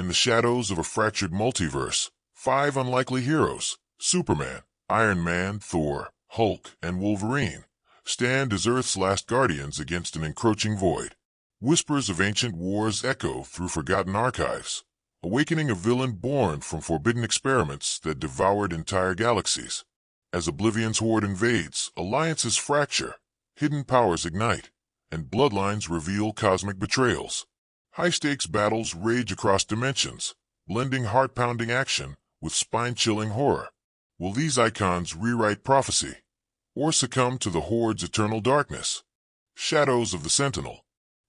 In the shadows of a fractured multiverse, 5 unlikely heroes, Superman, Iron Man, Thor, Hulk, and Wolverine, stand as Earth's last guardians against an encroaching void. Whispers of ancient wars echo through forgotten archives, awakening a villain born from forbidden experiments that devoured entire galaxies. As Oblivion's Horde invades, alliances fracture, hidden powers ignite, and bloodlines reveal cosmic betrayals. High-stakes battles rage across dimensions, blending heart-pounding action with spine-chilling horror. Will these icons rewrite prophecy, or succumb to the Horde's eternal darkness? Shadows of the Sentinel.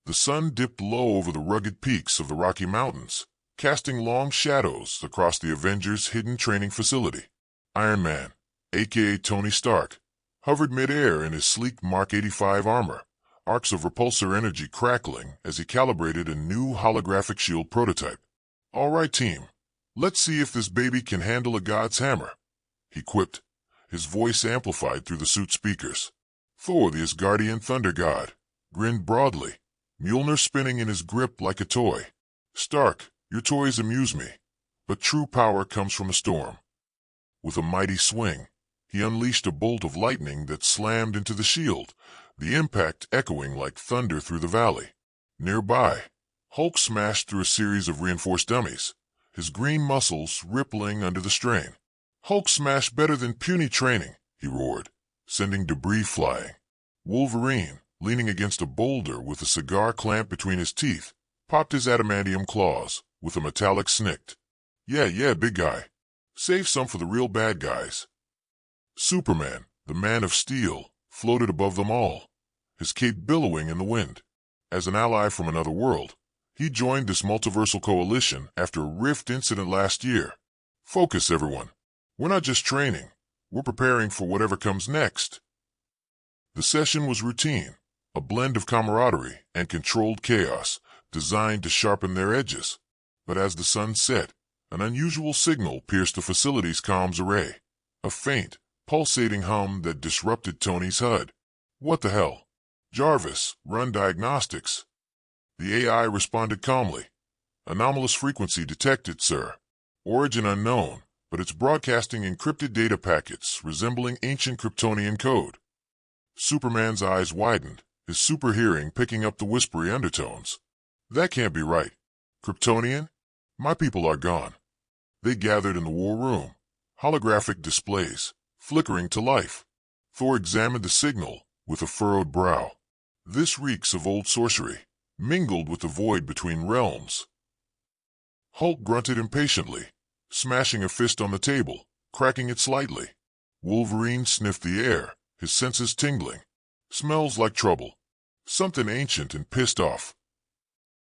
The sun dipped low over the rugged peaks of the Rocky Mountains, casting long shadows across the Avengers' hidden training facility. Iron Man, aka Tony Stark, hovered mid-air in his sleek Mark 85 armor, arcs of repulsor energy crackling as he calibrated a new holographic shield prototype. "All right, team, let's see if this baby can handle a god's hammer," he quipped, his voice amplified through the suit speakers. Thor, the Asgardian thunder god, grinned broadly, Mjolnir spinning in his grip like a toy. "Stark, your toys amuse me, but true power comes from a storm." With a mighty swing, he unleashed a bolt of lightning that slammed into the shield, the impact echoing like thunder through the valley. Nearby, Hulk smashed through a series of reinforced dummies, his green muscles rippling under the strain. "Hulk smash better than puny training," he roared, sending debris flying. Wolverine, leaning against a boulder with a cigar clamp between his teeth, popped his adamantium claws with a metallic snick. Yeah, big guy. Save some for the real bad guys." Superman, the Man of Steel, floated above them all, his cape billowing in the wind. As an ally from another world, he joined this multiversal coalition after a rift incident last year. "Focus, everyone. We're not just training. We're preparing for whatever comes next." The session was routine, a blend of camaraderie and controlled chaos designed to sharpen their edges. But as the sun set, an unusual signal pierced the facility's comms array, a faint, pulsating hum that disrupted Tony's HUD. "What the hell? Jarvis, run diagnostics." The AI responded calmly. "Anomalous frequency detected, sir. Origin unknown, but it's broadcasting encrypted data packets resembling ancient Kryptonian code." Superman's eyes widened, his super hearing picking up the whispery undertones. "That can't be right. Kryptonian? My people are gone." They gathered in the war room, holographic displays flickering to life. Thor examined the signal with a furrowed brow. "This reeks of old sorcery, mingled with the void between realms." Hulk grunted impatiently, smashing a fist on the table, cracking it slightly. Wolverine sniffed the air, his senses tingling. "Smells like trouble. Something ancient and pissed off."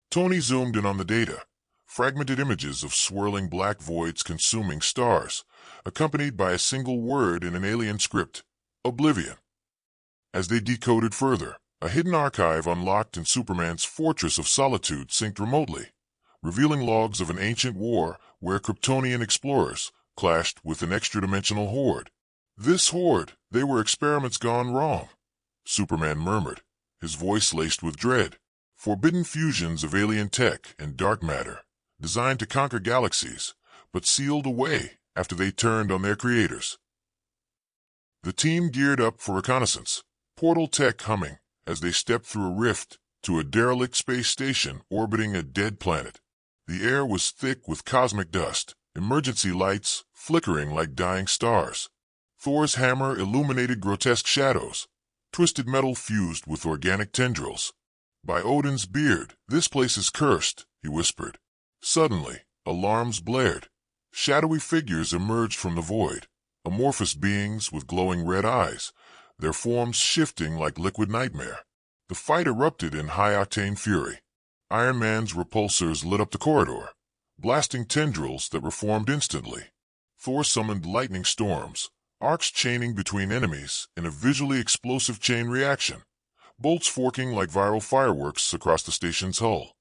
Tony zoomed in on the data, fragmented images of swirling black voids consuming stars, accompanied by a single word in an alien script, Oblivion. As they decoded further, a hidden archive unlocked in Superman's Fortress of Solitude synced remotely, revealing logs of an ancient war where Kryptonian explorers clashed with an extra-dimensional horde. "This horde, they were experiments gone wrong," Superman murmured, his voice laced with dread. "Forbidden fusions of alien tech and dark matter, designed to conquer galaxies, but sealed away after they turned on their creators." The team geared up for reconnaissance, portal tech humming as they stepped through a rift to a derelict space station orbiting a dead planet. The air was thick with cosmic dust, emergency lights flickering like dying stars. Thor's hammer illuminated grotesque shadows, twisted metal fused with organic tendrils. "By Odin's beard, this place is cursed," he whispered. Suddenly, alarms blared. Shadowy figures emerged from the void, amorphous beings with glowing red eyes, their forms shifting like liquid nightmare. The fight erupted in high-octane fury. Iron Man's repulsors lit up the corridor, blasting tendrils that reformed instantly. Thor summoned lightning storms, arcs chaining between enemies in a visually explosive chain reaction, bolts forking like viral fireworks across the station's hull.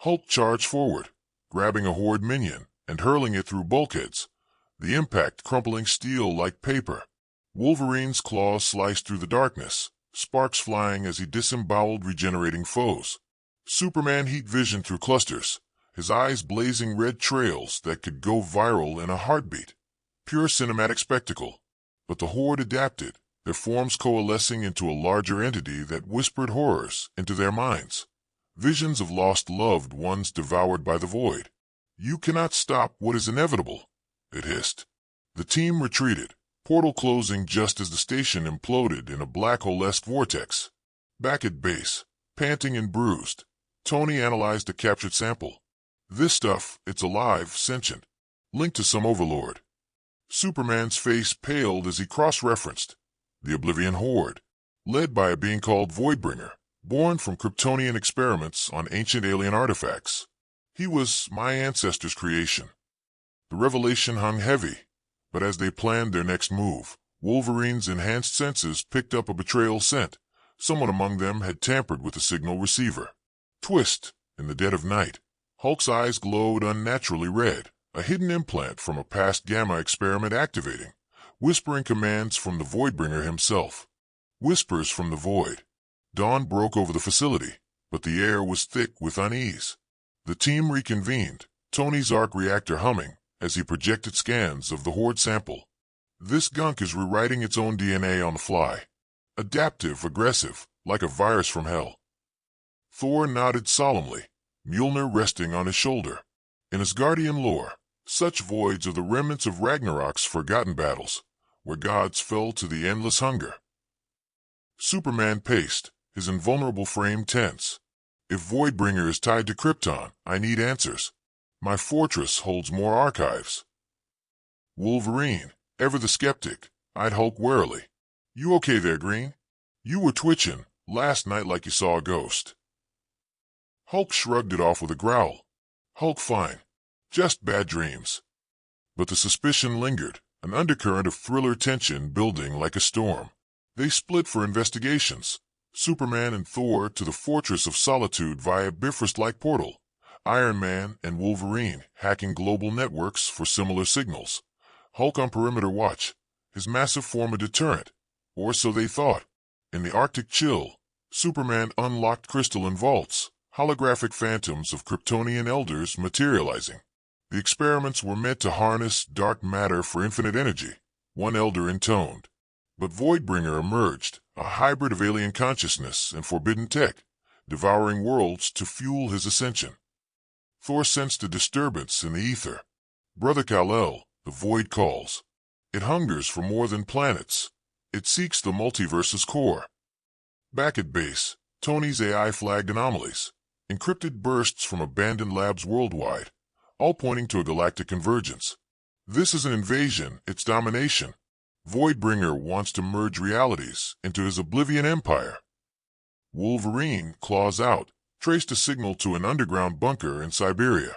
Hulk charged forward, grabbing a horde minion and hurling it through bulkheads, the impact crumpling steel like paper. Wolverine's claws sliced through the darkness, sparks flying as he disemboweled regenerating foes. Superman heat vision through clusters, his eyes blazing red trails that could go viral in a heartbeat. Pure cinematic spectacle. But the Horde adapted, their forms coalescing into a larger entity that whispered horrors into their minds. Visions of lost loved ones devoured by the void. "You cannot stop what is inevitable," it hissed. The team retreated, portal closing just as the station imploded in a black hole-esque vortex. Back at base, panting and bruised, Tony analyzed a captured sample. "This stuff, it's alive, sentient, linked to some overlord." Superman's face paled as he cross-referenced. The Oblivion Horde, led by a being called Voidbringer, born from Kryptonian experiments on ancient alien artifacts. He was my ancestors' creation. The revelation hung heavy, but as they planned their next move, Wolverine's enhanced senses picked up a betrayal scent. Someone among them had tampered with the signal receiver. Twist, in the dead of night, Hulk's eyes glowed unnaturally red, a hidden implant from a past Gamma experiment activating, whispering commands from the Voidbringer himself. Whispers from the void. Dawn broke over the facility, but the air was thick with unease. The team reconvened, Tony's arc reactor humming, as he projected scans of the Horde sample. "This gunk is rewriting its own DNA on the fly. Adaptive, aggressive, like a virus from hell." Thor nodded solemnly, Mjolnir resting on his shoulder. In Asgardian lore, such voids are the remnants of Ragnarok's forgotten battles, where gods fell to the endless hunger. Superman paced, his invulnerable frame tense. "If Voidbringer is tied to Krypton, I need answers. My fortress holds more archives." Wolverine, ever the skeptic, eyed Hulk warily. "You okay there, Green? You were twitching last night like you saw a ghost." Hulk shrugged it off with a growl. "Hulk fine. Just bad dreams." But the suspicion lingered, an undercurrent of thriller tension building like a storm. They split for investigations, Superman and Thor to the Fortress of Solitude via Bifrost-like portal, Iron Man and Wolverine hacking global networks for similar signals, Hulk on perimeter watch, his massive form a deterrent, or so they thought. In the Arctic chill, Superman unlocked crystalline vaults, holographic phantoms of Kryptonian elders materializing. The experiments were meant to harness dark matter for infinite energy, one elder intoned. But Voidbringer emerged, a hybrid of alien consciousness and forbidden tech, devouring worlds to fuel his ascension. Thor sensed a disturbance in the ether. "Brother Kal-El, the void calls. It hungers for more than planets. It seeks the multiverse's core." Back at base, Tony's AI flagged anomalies, encrypted bursts from abandoned labs worldwide, all pointing to a galactic convergence. "This is an invasion, it's domination. Voidbringer wants to merge realities into his Oblivion Empire." Wolverine, claws out, traced a signal to an underground bunker in Siberia.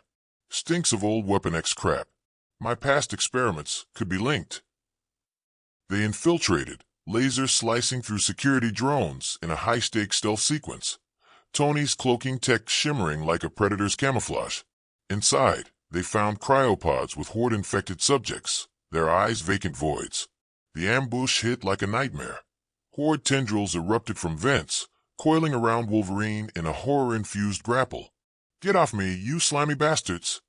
"Stinks of old Weapon X crap. My past experiments could be linked." They infiltrated, lasers slicing through security drones in a high-stakes stealth sequence, Tony's cloaking tech shimmering like a predator's camouflage. Inside, they found cryopods with Horde-infected subjects, their eyes vacant voids. The ambush hit like a nightmare. Horde tendrils erupted from vents, coiling around Wolverine in a horror-infused grapple. "Get off me, you slimy bastards!"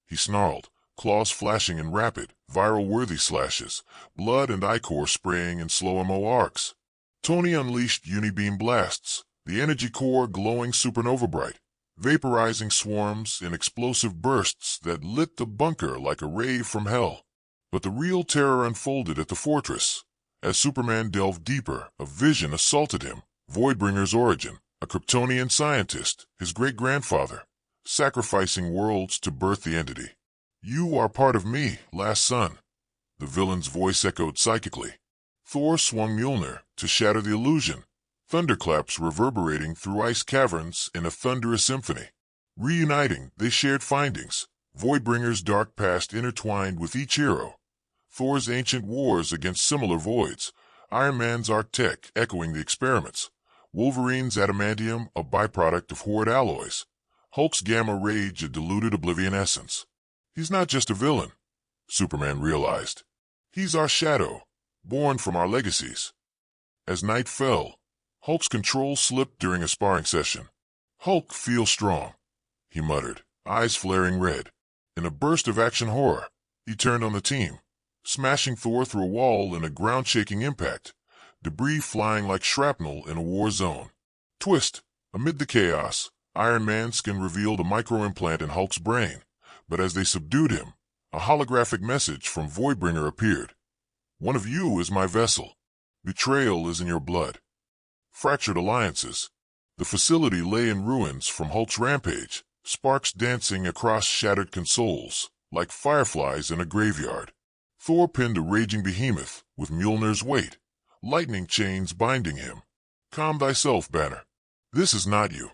he snarled, claws flashing in rapid, viral-worthy slashes, blood and ichor spraying in slow-mo arcs. Tony unleashed unibeam blasts, the energy core glowing supernova bright, vaporizing swarms in explosive bursts that lit the bunker like a rave from hell. But the real terror unfolded at the fortress. As Superman delved deeper, a vision assaulted him. Voidbringer's origin, a Kryptonian scientist, his great-grandfather, sacrificing worlds to birth the entity. "You are part of me, last son," the villain's voice echoed psychically. Thor swung Mjolnir to shatter the illusion, thunderclaps reverberating through ice caverns in a thunderous symphony. Reuniting, they shared findings, Voidbringer's dark past intertwined with each hero, Thor's ancient wars against similar voids, Iron Man's arc tech echoing the experiments, Wolverine's adamantium a byproduct of Horde alloys, Hulk's gamma rage a diluted Oblivion essence. "He's not just a villain," Superman realized. "He's our shadow, born from our legacies." As night fell, Hulk's control slipped during a sparring session. "Hulk feels strong," he muttered, eyes flaring red. In a burst of action horror, he turned on the team, smashing Thor through a wall in a ground-shaking impact, debris flying like shrapnel in a war zone. Twist! Amid the chaos, Iron Man's skin revealed a micro-implant in Hulk's brain, but as they subdued him, a holographic message from Voidbringer appeared. One of you is my vessel. Betrayal is in your blood. Fractured alliances. The facility lay in ruins from Hulk's rampage, sparks dancing across shattered consoles, like fireflies in a graveyard. Thor pinned a raging behemoth with Mjolnir's weight, lightning chains binding him. Calm thyself, Banner. This is not you.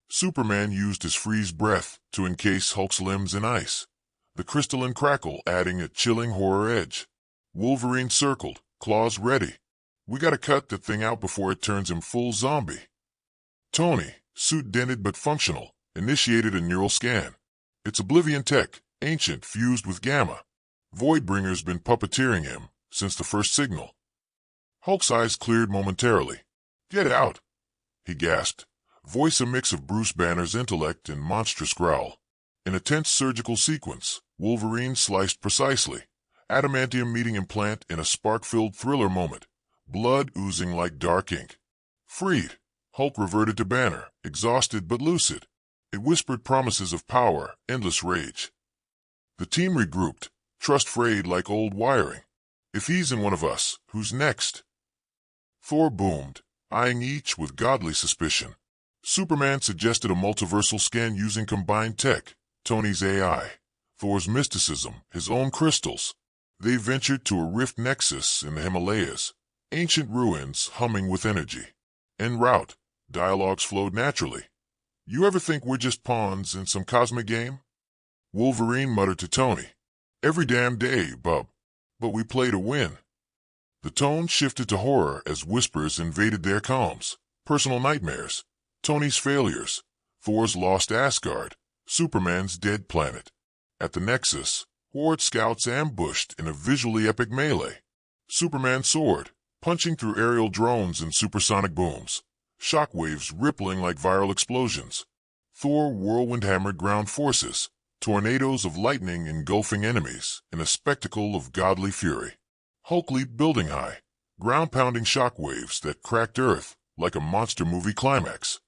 Superman used his freeze breath to encase Hulk's limbs in ice, the crystalline crackle adding a chilling horror edge. Wolverine circled, claws ready. We gotta cut that thing out before it turns him full zombie. Tony, suit dented but functional, initiated a neural scan. It's Oblivion tech, ancient fused with Gamma. Voidbringer's been puppeteering him since the first signal. Hulk's eyes cleared momentarily. Get out, he gasped, voice a mix of Bruce Banner's intellect and monstrous growl. In a tense surgical sequence, Wolverine sliced precisely, adamantium meeting implant in a spark-filled thriller moment, blood oozing like dark ink. Freed, Hulk reverted to Banner, exhausted but lucid. It whispered promises of power, endless rage. The team regrouped, trust frayed like old wiring. If he's in one of us, who's next? Thor boomed, eyeing each with godly suspicion. Superman suggested a multiversal scan using combined tech, Tony's AI, Thor's mysticism, his own crystals. They ventured to a rift nexus in the Himalayas, ancient ruins humming with energy. En route, dialogues flowed naturally. You ever think we're just pawns in some cosmic game? Wolverine muttered to Tony. Every damn day, bub. But we play to win. The tone shifted to horror as whispers invaded their calms. Personal nightmares, Tony's failures, Thor's lost Asgard, Superman's dead planet. At the Nexus, Horde scouts ambushed in a visually epic melee. Superman soared, punching through aerial drones and supersonic booms, shockwaves rippling like viral explosions. Thor whirlwind-hammered ground forces, tornadoes of lightning engulfing enemies in a spectacle of godly fury. Hulk leaped building high, ground-pounding shockwaves that cracked Earth like a monster movie climax.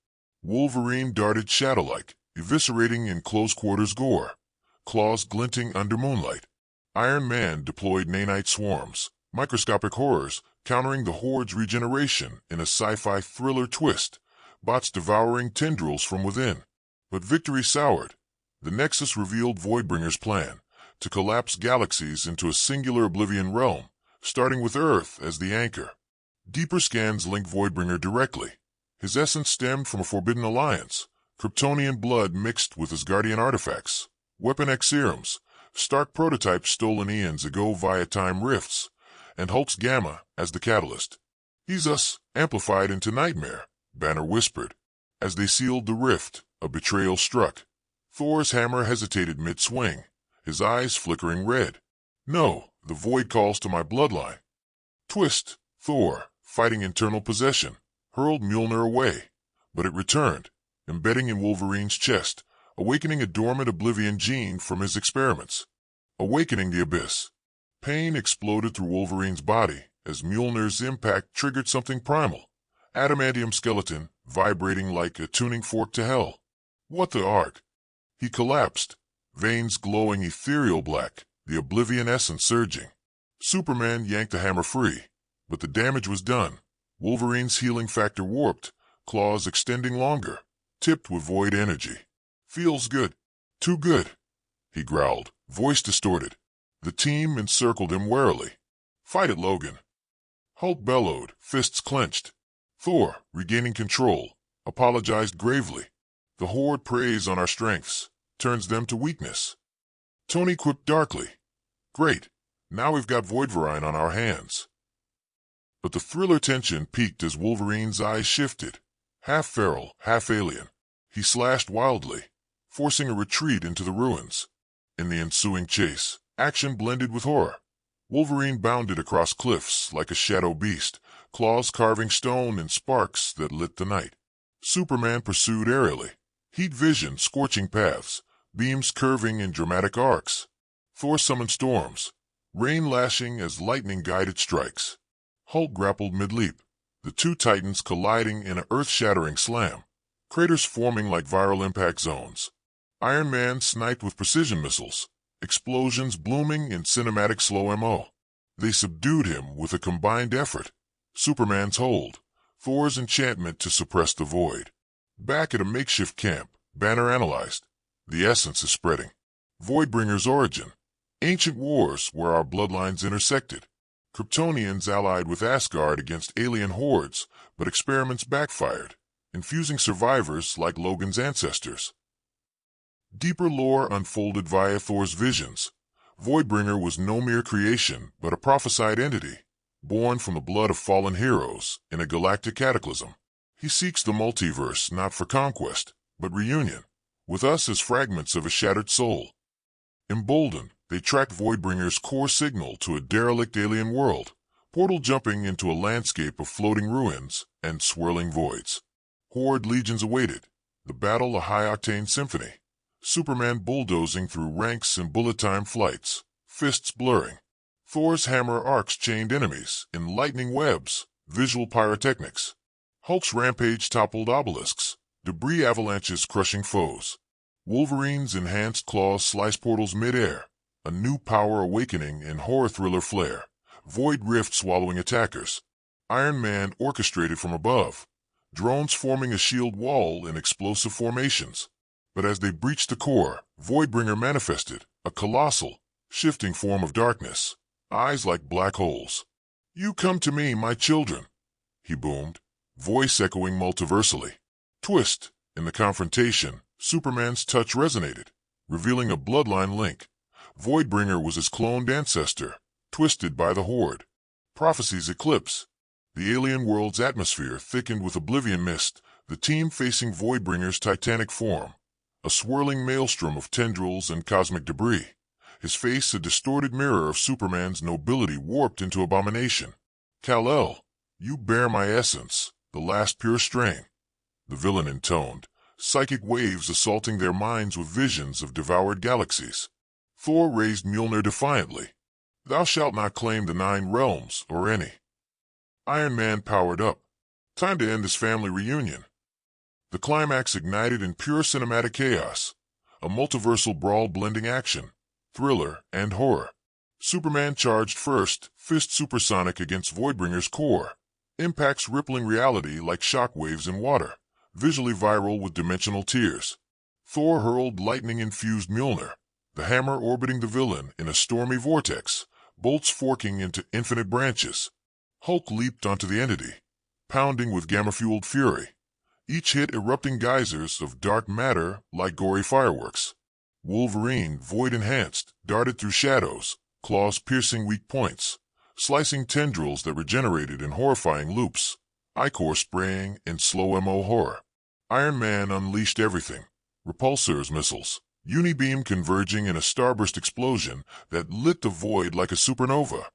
Wolverine darted shadow-like, eviscerating in close-quarters gore, claws glinting under moonlight. Iron Man deployed nanite swarms, microscopic horrors countering the Horde's regeneration in a sci-fi thriller twist, bots devouring tendrils from within. But victory soured. The Nexus revealed Voidbringer's plan to collapse galaxies into a singular Oblivion realm, starting with Earth as the anchor. Deeper scans link Voidbringer directly. His essence stemmed from a forbidden alliance, Kryptonian blood mixed with Asgardian artifacts, Weapon X serums, Stark prototypes stolen eons ago via time rifts, and Hulk's Gamma as the catalyst. He's us, amplified into nightmare, Banner whispered. As they sealed the rift, a betrayal struck. Thor's hammer hesitated mid-swing, his eyes flickering red. No, the void calls to my bloodline. Twist, Thor, fighting internal possession, hurled Mjolnir away, but it returned, embedding in Wolverine's chest, awakening a dormant Oblivion gene from his experiments. Awakening the abyss. Pain exploded through Wolverine's body as Mjolnir's impact triggered something primal. Adamantium skeleton, vibrating like a tuning fork to hell. What the arc? He collapsed, veins glowing ethereal black, the Oblivion essence surging. Superman yanked the hammer free, but the damage was done. Wolverine's healing factor warped, claws extending longer, tipped with void energy. Feels good. Too good, he growled, voice distorted. The team encircled him warily. Fight it, Logan. Hulk bellowed, fists clenched. Thor, regaining control, apologized gravely. The Horde preys on our strengths, turns them to weakness. Tony quipped darkly. Great, now we've got Voidverine on our hands. But the thriller tension peaked as Wolverine's eyes shifted. Half feral, half alien, he slashed wildly, forcing a retreat into the ruins. In the ensuing chase, action blended with horror. Wolverine bounded across cliffs like a shadow beast, claws carving stone in sparks that lit the night. Superman pursued aerially, heat vision scorching paths, beams curving in dramatic arcs. Thor summoned storms, rain lashing as lightning guided strikes. Hulk grappled mid-leap, the two titans colliding in an earth-shattering slam, craters forming like viral impact zones. Iron Man sniped with precision missiles, explosions blooming in cinematic slow-mo. They subdued him with a combined effort. Superman's hold, Thor's enchantment to suppress the void. Back at a makeshift camp, Banner analyzed. The essence is spreading. Voidbringer's origin. Ancient wars where our bloodlines intersected. Kryptonians allied with Asgard against alien hordes, but experiments backfired, infusing survivors like Logan's ancestors. Deeper lore unfolded via Thor's visions. Voidbringer was no mere creation, but a prophesied entity, born from the blood of fallen heroes in a galactic cataclysm. He seeks the multiverse not for conquest, but reunion, with us as fragments of a shattered soul. Emboldened, they tracked Voidbringer's core signal to a derelict alien world, portal jumping into a landscape of floating ruins and swirling voids. Horde legions awaited, the battle a high-octane symphony. Superman bulldozing through ranks in bullet-time flights, fists blurring. Thor's hammer arcs chained enemies in lightning webs, visual pyrotechnics. Hulk's rampage toppled obelisks, debris avalanches crushing foes. Wolverine's enhanced claws slice portals mid-air, a new power awakening in horror thriller flair, void rift swallowing attackers. Iron Man orchestrated from above, drones forming a shield wall in explosive formations. But as they breached the core, Voidbringer manifested, a colossal, shifting form of darkness, eyes like black holes. "You come to me, my children," he boomed, voice echoing multiversally. Twist, in the confrontation, Superman's touch resonated, revealing a bloodline link. Voidbringer was his cloned ancestor, twisted by the Horde. Prophecy's eclipse. The alien world's atmosphere thickened with Oblivion mist, the team facing Voidbringer's titanic form. A swirling maelstrom of tendrils and cosmic debris, his face a distorted mirror of Superman's nobility warped into abomination. "Kal-El, you bear my essence, the last pure strain," the villain intoned, psychic waves assaulting their minds with visions of devoured galaxies. Thor raised Mjolnir defiantly. "Thou shalt not claim the 9 realms, or any." Iron Man powered up. Time to end this family reunion. The climax ignited in pure cinematic chaos, a multiversal brawl blending action, thriller, and horror. Superman charged first, fist supersonic against Voidbringer's core, impacts rippling reality like shockwaves in water, visually viral with dimensional tears. Thor hurled lightning-infused Mjolnir, the hammer orbiting the villain in a stormy vortex, bolts forking into infinite branches. Hulk leaped onto the entity, pounding with gamma-fueled fury, each hit erupting geysers of dark matter like gory fireworks. Wolverine, void-enhanced, darted through shadows, claws piercing weak points, slicing tendrils that regenerated in horrifying loops, ichor spraying in slow-mo horror. Iron Man unleashed everything, repulsors missiles, unibeam converging in a starburst explosion that lit the void like a supernova.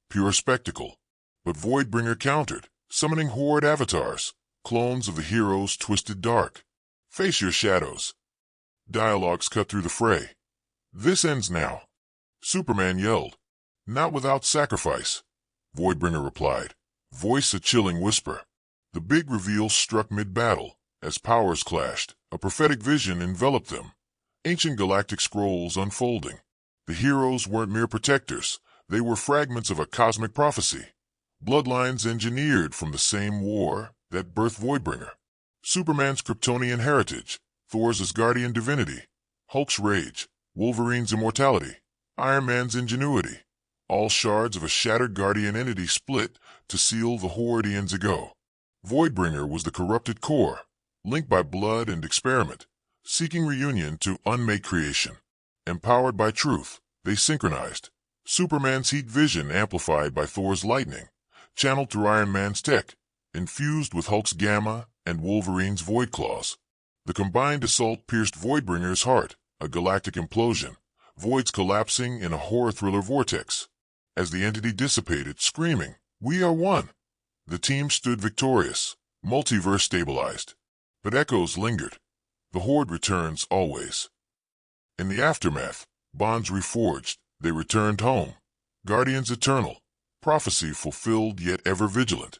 Pure spectacle. But Voidbringer countered, summoning Horde avatars, clones of the heroes twisted dark. "Face your shadows." Dialogues cut through the fray. "This ends now," Superman yelled. "Not without sacrifice," Voidbringer replied, voice a chilling whisper. The big reveal struck mid-battle. As powers clashed, a prophetic vision enveloped them. Ancient galactic scrolls unfolding. The heroes weren't mere protectors. They were fragments of a cosmic prophecy. Bloodlines engineered from the same war that birthed Voidbringer. Superman's Kryptonian heritage, Thor's Asgardian divinity, Hulk's rage, Wolverine's immortality, Iron Man's ingenuity, all shards of a shattered guardian entity split to seal the Horde eons ago. Voidbringer was the corrupted core, linked by blood and experiment, seeking reunion to unmake creation. Empowered by truth, they synchronized. Superman's heat vision amplified by Thor's lightning, channeled through Iron Man's tech, infused with Hulk's gamma and Wolverine's void claws. The combined assault pierced Voidbringer's heart, a galactic implosion, voids collapsing in a horror thriller vortex. As the entity dissipated, screaming, "We are one!" The team stood victorious, multiverse stabilized. But echoes lingered. The Horde returns always. In the aftermath, bonds reforged, they returned home. Guardians eternal, prophecy fulfilled yet ever vigilant.